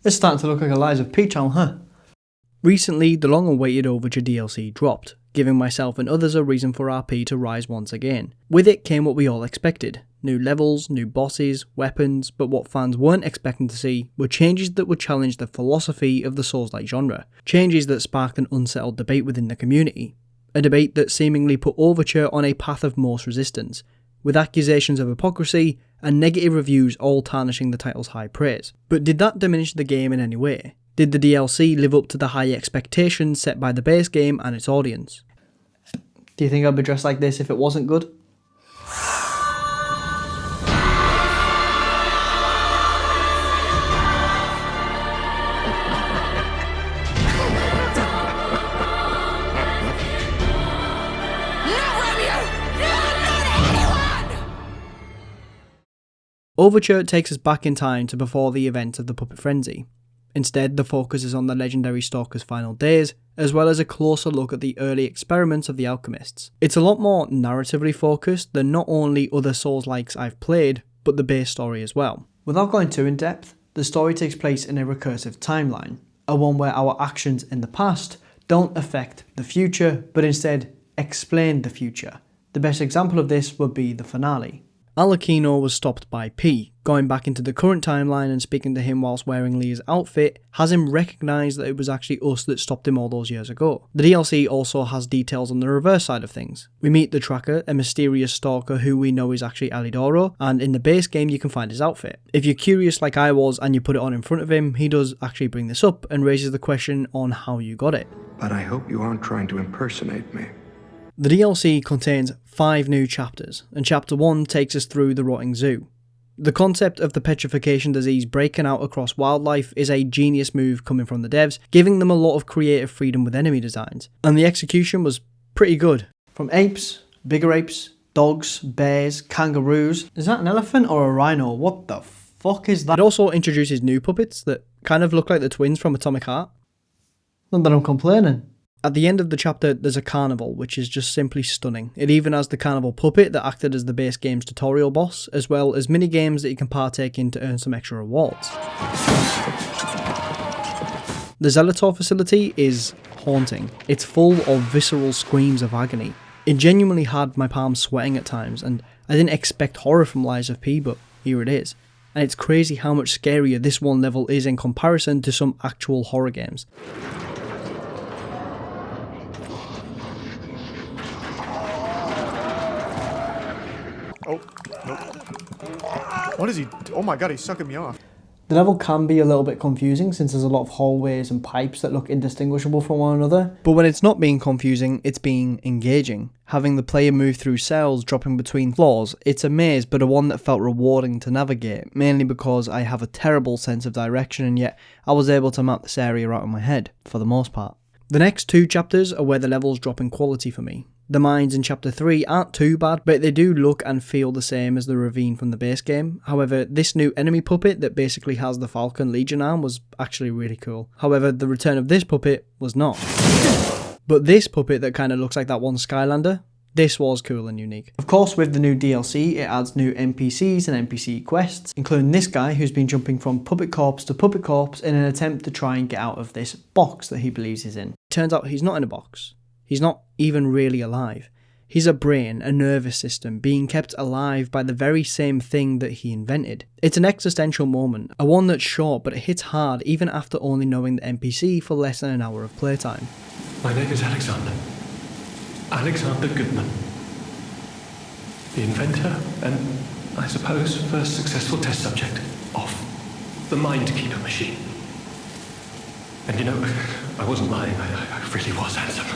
It's starting to look like a Lies of P channel, huh? Recently, the long-awaited Overture DLC dropped, giving myself and others a reason for RP to rise once again. With it came what we all expected. New levels, new bosses, weapons, but what fans weren't expecting to see were changes that would challenge the philosophy of the Souls-like genre. Changes that sparked an unsettled debate within the community. A debate that seemingly put Overture on a path of most resistance, with accusations of hypocrisy and negative reviews all tarnishing the title's high praise. But did that diminish the game in any way? Did the DLC live up to the high expectations set by the base game and its audience? Do you think I'd be dressed like this if it wasn't good? Overture takes us back in time to before the events of the Puppet Frenzy. Instead, the focus is on the legendary Stalker's final days, as well as a closer look at the early experiments of the alchemists. It's a lot more narratively focused than not only other Souls-likes I've played, but the base story as well. Without going too in depth, the story takes place in a recursive timeline, a one where our actions in the past don't affect the future, but instead explain the future. The best example of this would be the finale. Alakino was stopped by P. Going back into the current timeline and speaking to him whilst wearing Leah's outfit has him recognise that it was actually us that stopped him all those years ago. The DLC also has details on the reverse side of things. We meet the Tracker, a mysterious stalker who we know is actually Alidoro, and in the base game you can find his outfit. If you're curious like I was and you put it on in front of him, he does actually bring this up and raises the question on how you got it. But I hope you aren't trying to impersonate me. The DLC contains 5 new chapters, and chapter 1 takes us through the rotting zoo. The concept of the petrification disease breaking out across wildlife is a genius move coming from the devs, giving them a lot of creative freedom with enemy designs, and the execution was pretty good. From apes, bigger apes, dogs, bears, kangaroos. Is that an elephant or a rhino? What the fuck is that? It also introduces new puppets that kind of look like the twins from Atomic Heart. Not that I'm complaining. At the end of the chapter, there's a carnival, which is just simply stunning. It even has the carnival puppet that acted as the base game's tutorial boss, as well as mini-games that you can partake in to earn some extra rewards. The Zelator facility is haunting. It's full of visceral screams of agony. It genuinely had my palms sweating at times, and I didn't expect horror from Lies of P, but here it is. And it's crazy how much scarier this one level is in comparison to some actual horror games. Oh, nope. What is he? Oh my god, he's sucking me off. The level can be a little bit confusing since there's a lot of hallways and pipes that look indistinguishable from one another. But when it's not being confusing, it's being engaging. Having the player move through cells dropping between floors, it's a maze but a one that felt rewarding to navigate, mainly because I have a terrible sense of direction and yet I was able to map this area out in my head, for the most part. The next 2 chapters are where the levels drop in quality for me. The mines in chapter 3 aren't too bad, but they do look and feel the same as the ravine from the base game. However, this new enemy puppet that basically has the Falcon Legion arm was actually really cool. However, the return of this puppet was not. But this puppet that kind of looks like that one Skylander, this was cool and unique. Of course, with the new DLC, it adds new NPCs and NPC quests, including this guy who's been jumping from puppet corpse to puppet corpse in an attempt to try and get out of this box that he believes he's in. Turns out he's not in a box. He's not even really alive. He's a brain, a nervous system, being kept alive by the very same thing that he invented. It's an existential moment, a one that's short but it hits hard even after only knowing the NPC for less than an hour of playtime. My name is Alexander. Alexander Goodman. The inventor and, I suppose, first successful test subject of the Mindkeeper machine. And you know, I wasn't lying, I really was handsome.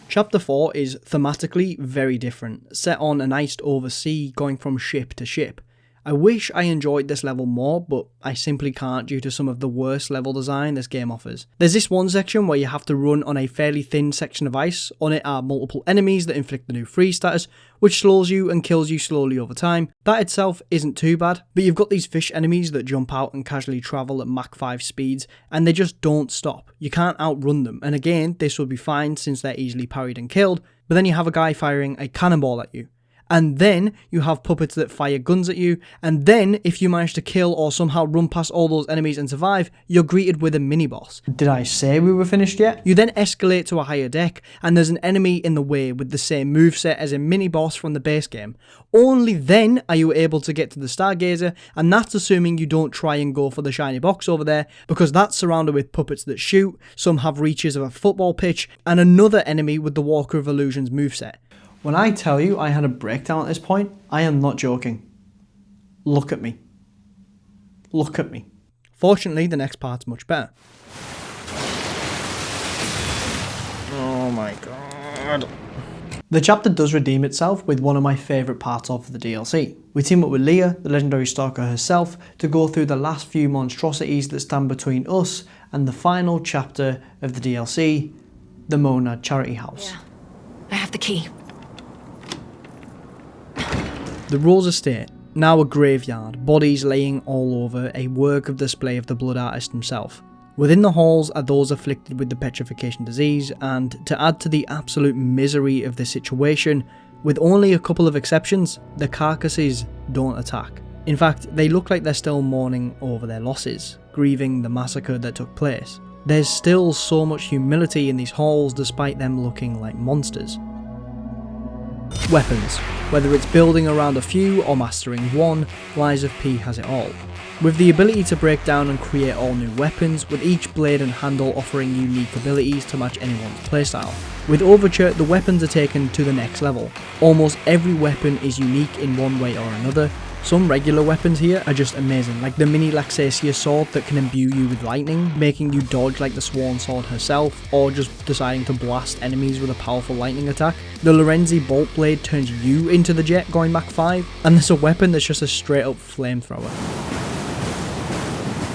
Chapter 4 is thematically very different, set on an iced over sea going from ship to ship. I wish I enjoyed this level more, but I simply can't due to some of the worst level design this game offers. There's this one section where you have to run on a fairly thin section of ice. On it are multiple enemies that inflict the new freeze status, which slows you and kills you slowly over time. That itself isn't too bad, but you've got these fish enemies that jump out and casually travel at Mach 5 speeds, and they just don't stop. You can't outrun them, and again, this would be fine since they're easily parried and killed, but then you have a guy firing a cannonball at you. And then you have puppets that fire guns at you, and then if you manage to kill or somehow run past all those enemies and survive, you're greeted with a mini-boss. Did I say we were finished yet? You then escalate to a higher deck, and there's an enemy in the way with the same moveset as a mini-boss from the base game. Only then are you able to get to the Stargazer, and that's assuming you don't try and go for the shiny box over there, because that's surrounded with puppets that shoot, some have reaches of a football pitch, and another enemy with the Walker of Illusions moveset. When I tell you I had a breakdown at this point, I am not joking. Look at me. Look at me. Fortunately, the next part's much better. Oh my god. The chapter does redeem itself with one of my favourite parts of the DLC. We team up with Leah, the legendary stalker herself, to go through the last few monstrosities that stand between us and the final chapter of the DLC, the Monad Charity House. Yeah, I have the key. The Rose Estate, now a graveyard, bodies laying all over, a work of display of the blood artist himself. Within the halls are those afflicted with the petrification disease, and to add to the absolute misery of the situation, with only a couple of exceptions, the carcasses don't attack. In fact, they look like they're still mourning over their losses, grieving the massacre that took place. There's still so much humility in these halls despite them looking like monsters. Weapons. Whether it's building around a few or mastering one, Lies of P has it all. With the ability to break down and create all new weapons, with each blade and handle offering unique abilities to match anyone's playstyle. With Overture, the weapons are taken to the next level. Almost every weapon is unique in one way or another. Some regular weapons here are just amazing, like the mini Laxasia sword that can imbue you with lightning, making you dodge like the Sworn Sword herself, or just deciding to blast enemies with a powerful lightning attack. The Lorenzi Bolt Blade turns you into the Jet going back 5, and there's a weapon that's just a straight up flamethrower.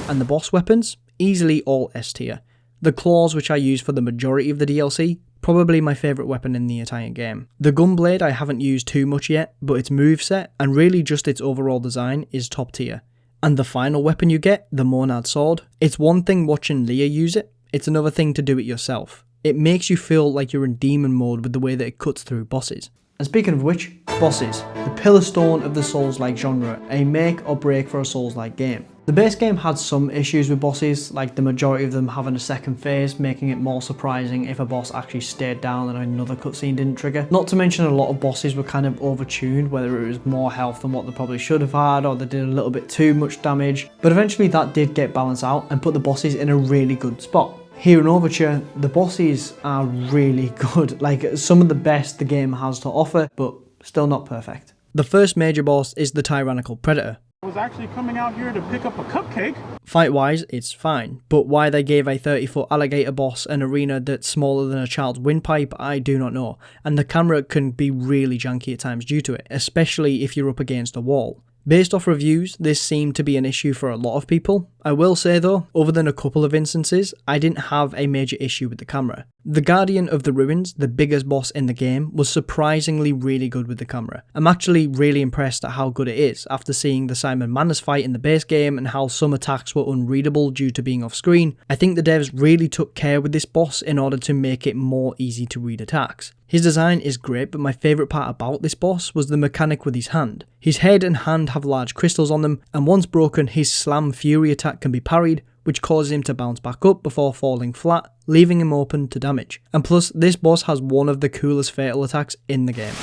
And the boss weapons? Easily all S tier. The claws, which I use for the majority of the DLC, probably my favourite weapon in the entire game. The Gunblade I haven't used too much yet, but its moveset, and really just its overall design, is top tier. And the final weapon you get, the Monad Sword, it's one thing watching Leah use it, it's another thing to do it yourself. It makes you feel like you're in demon mode with the way that it cuts through bosses. And speaking of which, bosses, the pillar stone of the Souls-like genre, a make or break for a Souls-like game. The base game had some issues with bosses, like the majority of them having a second phase, making it more surprising if a boss actually stayed down and another cutscene didn't trigger. Not to mention a lot of bosses were kind of overtuned, whether it was more health than what they probably should have had, or they did a little bit too much damage, but eventually that did get balanced out and put the bosses in a really good spot. Here in Overture, the bosses are really good, like some of the best the game has to offer, but still not perfect. The first major boss is the Tyrannical Predator. I was actually coming out here to pick up a cupcake. Fight-wise, it's fine, but why they gave a 30-foot alligator boss an arena that's smaller than a child's windpipe, I do not know, and the camera can be really janky at times due to it, especially if you're up against a wall. Based off reviews, this seemed to be an issue for a lot of people. I will say though, other than a couple of instances, I didn't have a major issue with the camera. The Guardian of the Ruins, the biggest boss in the game, was surprisingly really good with the camera. I'm actually really impressed at how good it is after seeing the Simon Manners fight in the base game and how some attacks were unreadable due to being off screen. I think the devs really took care with this boss in order to make it more easy to read attacks. His design is great, but my favourite part about this boss was the mechanic with his hand. His head and hand have large crystals on them, and once broken, his Slam Fury attack can be parried, which causes him to bounce back up before falling flat, leaving him open to damage. And plus, this boss has one of the coolest fatal attacks in the game.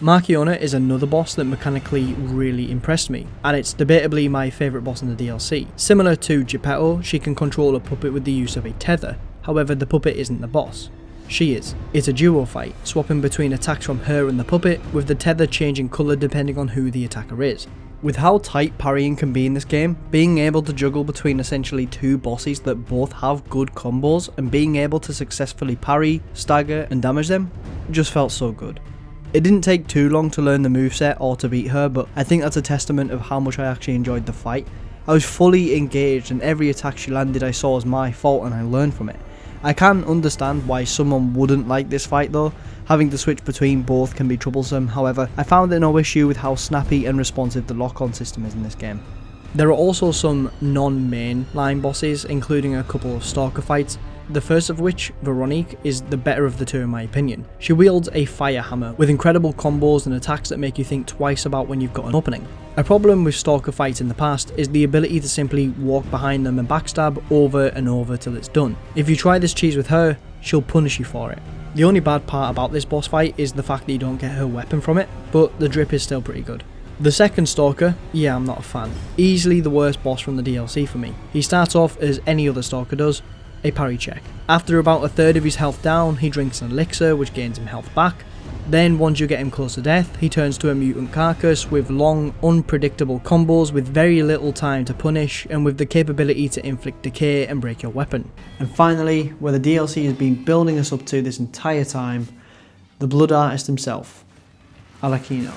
Marchiona is another boss that mechanically really impressed me, and it's debatably my favourite boss in the DLC. Similar to Geppetto, she can control a puppet with the use of a tether, however the puppet isn't the boss. She is. It's a duo fight, swapping between attacks from her and the puppet, with the tether changing colour depending on who the attacker is. With how tight parrying can be in this game, being able to juggle between essentially two bosses that both have good combos and being able to successfully parry, stagger and damage them just felt so good. It didn't take too long to learn the moveset or to beat her, but I think that's a testament of how much I actually enjoyed the fight. I was fully engaged and every attack she landed I saw as my fault and I learned from it. I can understand why someone wouldn't like this fight though. Having to switch between both can be troublesome, however, I found it no issue with how snappy and responsive the lock-on system is in this game. There are also some non-main line bosses, including a couple of stalker fights, the first of which, Veronique, is the better of the two in my opinion. She wields a fire hammer with incredible combos and attacks that make you think twice about when you've got an opening. A problem with Stalker fights in the past is the ability to simply walk behind them and backstab over and over till it's done. If you try this cheese with her, she'll punish you for it. The only bad part about this boss fight is the fact that you don't get her weapon from it, but the drip is still pretty good. The second Stalker, yeah, I'm not a fan. Easily the worst boss from the DLC for me. He starts off as any other Stalker does, a parry check. After about a third of his health down, he drinks an elixir which gains him health back. Then once you get him close to death, he turns to a mutant carcass with long, unpredictable combos with very little time to punish and with the capability to inflict decay and break your weapon. And finally, where the DLC has been building us up to this entire time, the Blood Artist himself, Alakino.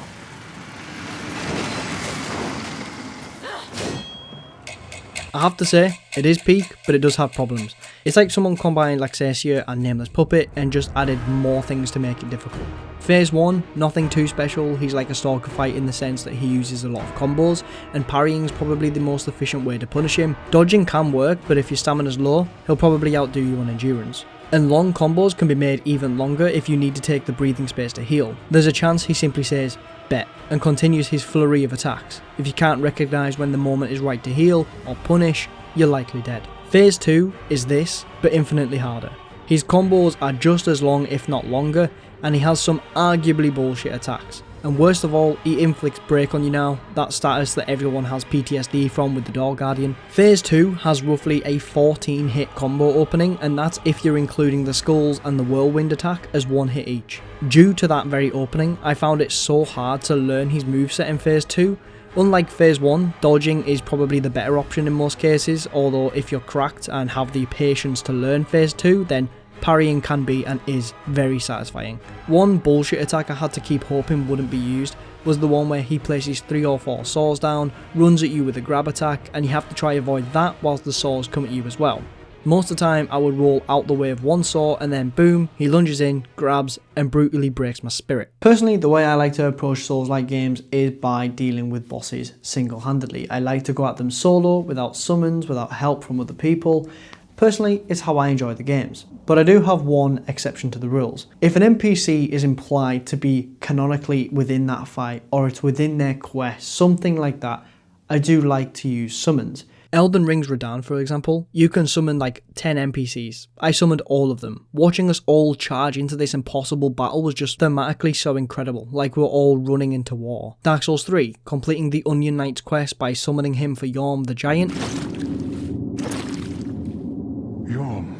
I have to say, it is peak, but it does have problems. It's like someone combined Laxasia and Nameless Puppet and just added more things to make it difficult. Phase 1, nothing too special. He's like a Stalker fight in the sense that he uses a lot of combos, and parrying is probably the most efficient way to punish him. Dodging can work, but if your stamina's low, he'll probably outdo you on endurance. And long combos can be made even longer if you need to take the breathing space to heal. There's a chance he simply says, bet, and continues his flurry of attacks. If you can't recognise when the moment is right to heal or punish, you're likely dead. Phase 2 is this, but infinitely harder. His combos are just as long if not longer, and he has some arguably bullshit attacks. And worst of all, he inflicts break on you now, that status that everyone has PTSD from with the Door Guardian. Phase 2 has roughly a 14 hit combo opening, and that's if you're including the Skulls and the Whirlwind attack as one hit each. Due to that very opening, I found it so hard to learn his moveset in Phase 2. Unlike Phase 1, dodging is probably the better option in most cases, although if you're cracked and have the patience to learn Phase 2, then parrying can be and is very satisfying. One bullshit attack I had to keep hoping wouldn't be used was the one where he places 3 or 4 saws down, runs at you with a grab attack, and you have to try avoid that whilst the saws come at you as well. Most of the time I would roll out the way of one saw and then boom, he lunges in, grabs, and brutally breaks my spirit. Personally, the way I like to approach Souls-like games is by dealing with bosses single-handedly. I like to go at them solo, without summons, without help from other people. Personally, it's how I enjoy the games. But I do have one exception to the rules. If an NPC is implied to be canonically within that fight, or it's within their quest, something like that, I do like to use summons. Elden Ring's Radahn, for example, you can summon like 10 NPCs. I summoned all of them. Watching us all charge into this impossible battle was just thematically so incredible, like we're all running into war. Dark Souls 3, completing the Onion Knight's quest by summoning him for Yhorm the Giant. Yhorm,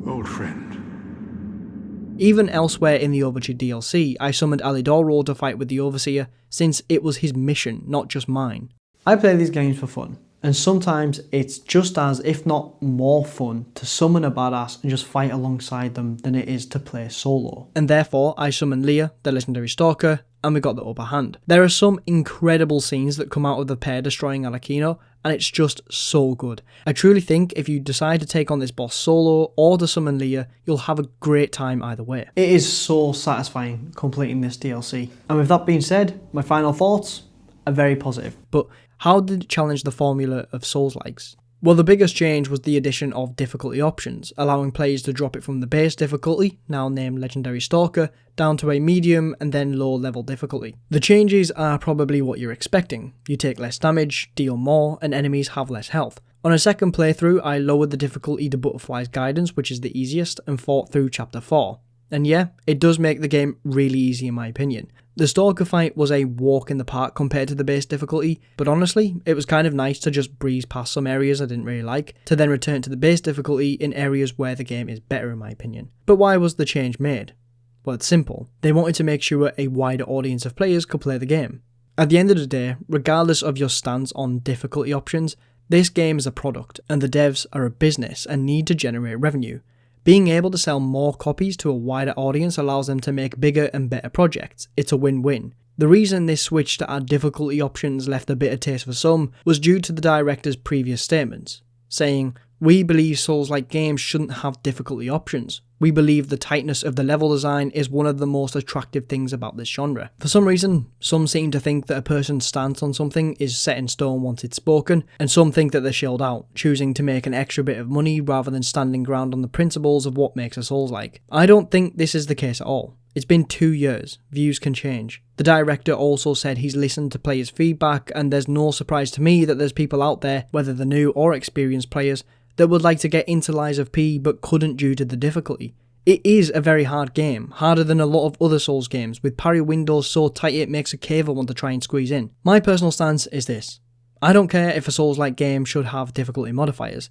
old friend. Even elsewhere in the Overture DLC, I summoned Alidoro to fight with the Overseer, since it was his mission, not just mine. I play these games for fun, and sometimes it's just as, if not more fun, to summon a badass and just fight alongside them than it is to play solo. And therefore, I summoned Leah, the legendary Stalker, and we got the upper hand. There are some incredible scenes that come out of the pair destroying Alakino, and it's just so good. I truly think if you decide to take on this boss solo or to summon Leah, you'll have a great time either way. It is so satisfying completing this DLC. And with that being said, my final thoughts are very positive. But how did it challenge the formula of Souls-likes? Well, the biggest change was the addition of difficulty options, allowing players to drop it from the base difficulty, now named Legendary Stalker, down to a medium and then low level difficulty. The changes are probably what you're expecting. You take less damage, deal more, and enemies have less health. On a second playthrough, I lowered the difficulty to Butterfly's Guidance, which is the easiest, and fought through Chapter 4. And yeah, it does make the game really easy in my opinion. The Stalker fight was a walk in the park compared to the base difficulty, but honestly, it was kind of nice to just breeze past some areas I didn't really like, to then return to the base difficulty in areas where the game is better in my opinion. But why was the change made? Well, it's simple. They wanted to make sure a wider audience of players could play the game. At the end of the day, regardless of your stance on difficulty options, this game is a product, and the devs are a business and need to generate revenue. Being able to sell more copies to a wider audience allows them to make bigger and better projects. It's a win-win. The reason this switch to add difficulty options left a bitter taste for some was due to the director's previous statements, saying, We believe Souls-like games shouldn't have difficulty options. We believe the tightness of the level design is one of the most attractive things about this genre. For some reason, some seem to think that a person's stance on something is set in stone once it's spoken, and some think that they're shelled out, choosing to make an extra bit of money rather than standing ground on the principles of what makes a Souls-like. I don't think this is the case at all. It's been 2 years, views can change. The director also said he's listened to players' feedback, and there's no surprise to me that there's people out there, whether they're new or experienced players, that would like to get into Lies of P but couldn't due to the difficulty. It is a very hard game, harder than a lot of other Souls games, with parry windows so tight it makes a caver want to try and squeeze in. My personal stance is this: I don't care if a Souls-like game should have difficulty modifiers.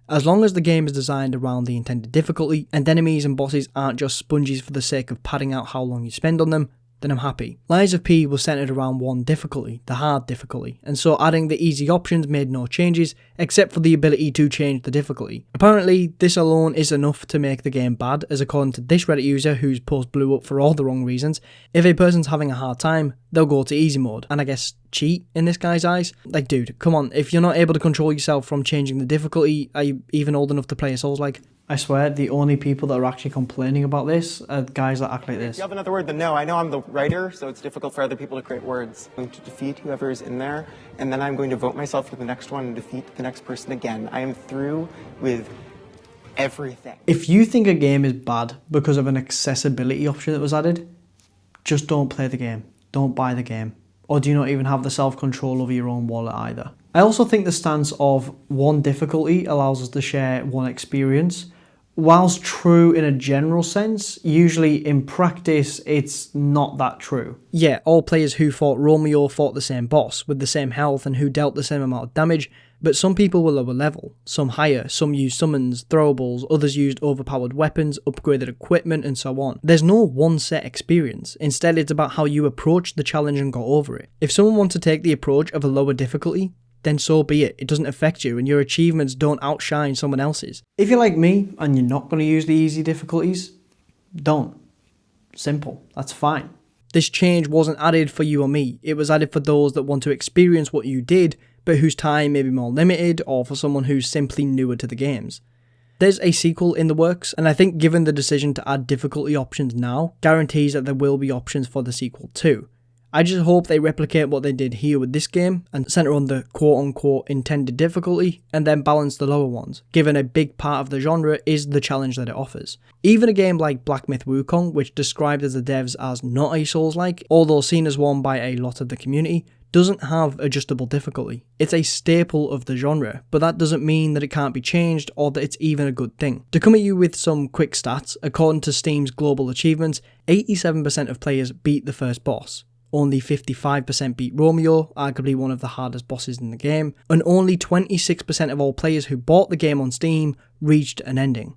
As long as the game is designed around the intended difficulty, and enemies and bosses aren't just sponges for the sake of padding out how long you spend on them, then I'm happy. Lies of P was centered around one difficulty, the hard difficulty, and so adding the easy options made no changes, except for the ability to change the difficulty. Apparently, this alone is enough to make the game bad, as according to this Reddit user whose post blew up for all the wrong reasons, if a person's having a hard time, they'll go to easy mode, and I guess cheat in this guy's eyes. Like, dude, come on, if you're not able to control yourself from changing the difficulty, are you even old enough to play a Souls-like? I swear, the only people that are actually complaining about this are guys that act like this. If you have another word, then no. I know I'm the writer, so it's difficult for other people to create words. I'm going to defeat whoever is in there, and then I'm going to vote myself for the next one and defeat the next person again. I am through with everything. If you think a game is bad because of an accessibility option that was added, just don't play the game. Don't buy the game. Or do you not even have the self-control over your own wallet either? I also think the stance of one difficulty allows us to share one experience. Whilst true in a general sense, usually in practice it's not that true. Yeah, all players who fought Romeo fought the same boss, with the same health and who dealt the same amount of damage, but some people were lower level, some higher, some used summons, throwables, others used overpowered weapons, upgraded equipment and so on. There's no one set experience, instead it's about how you approach the challenge and got over it. If someone wants to take the approach of a lower difficulty, then so be it. It doesn't affect you and your achievements don't outshine someone else's. If you're like me and you're not going to use the easy difficulties, don't. Simple. That's fine. This change wasn't added for you or me. It was added for those that want to experience what you did, but whose time may be more limited, or for someone who's simply newer to the games. There's a sequel in the works, and I think given the decision to add difficulty options now, guarantees that there will be options for the sequel too. I just hope they replicate what they did here with this game and center on the quote-unquote intended difficulty and then balance the lower ones, given a big part of the genre is the challenge that it offers. Even a game like Black Myth Wukong, which described as the devs as not a Souls-like, although seen as one by a lot of the community, doesn't have adjustable difficulty. It's a staple of the genre, but that doesn't mean that it can't be changed or that it's even a good thing. To come at you with some quick stats, according to Steam's global achievements, 87% of players beat the first boss. Only 55% beat Romeo, arguably one of the hardest bosses in the game, and only 26% of all players who bought the game on Steam reached an ending.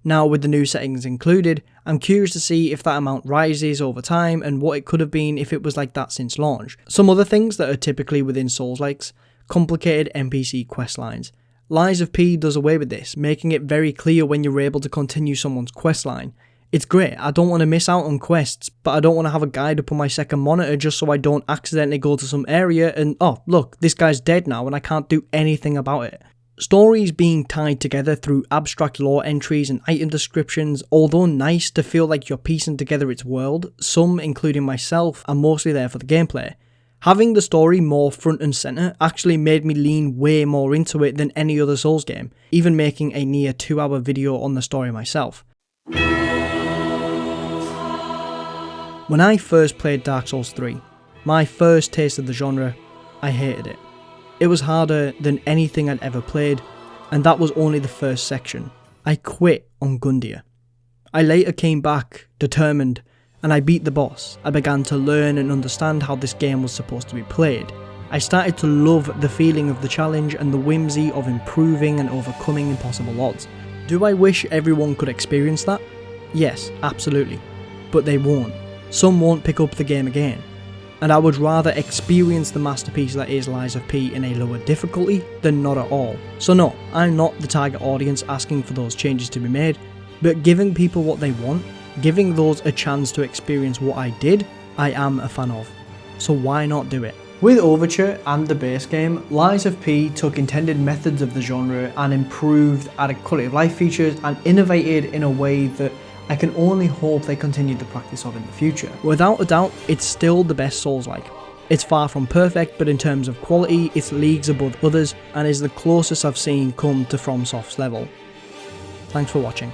Now, with the new settings included, I'm curious to see if that amount rises over time and what it could have been if it was like that since launch. Some other things that are typically within Souls-likes: complicated NPC questlines. Lies of P does away with this, making it very clear when you're able to continue someone's questline. It's great, I don't want to miss out on quests, but I don't want to have a guide up on my second monitor just so I don't accidentally go to some area and, oh look, this guy's dead now and I can't do anything about it. Stories being tied together through abstract lore entries and item descriptions, although nice to feel like you're piecing together its world, some, including myself, are mostly there for the gameplay. Having the story more front and centre actually made me lean way more into it than any other Souls game, even making a near 2-hour video on the story myself. When I first played Dark Souls 3, my first taste of the genre, I hated it. It was harder than anything I'd ever played, and that was only the first section. I quit on Gundyr. I later came back, determined, and I beat the boss. I began to learn and understand how this game was supposed to be played. I started to love the feeling of the challenge and the whimsy of improving and overcoming impossible odds. Do I wish everyone could experience that? Yes, absolutely. But they won't. Some won't pick up the game again, and I would rather experience the masterpiece that is Lies of P in a lower difficulty than not at all. So no, I'm not the target audience asking for those changes to be made, but giving people what they want, giving those a chance to experience what I did, I am a fan of. So why not do it? With Overture and the base game, Lies of P took intended methods of the genre and improved, added quality of life features and innovated in a way that I can only hope they continue the practice of in the future. Without a doubt, it's still the best Souls-like. It's far from perfect, but in terms of quality, it's leagues above others and is the closest I've seen come to FromSoft's level. Thanks for watching.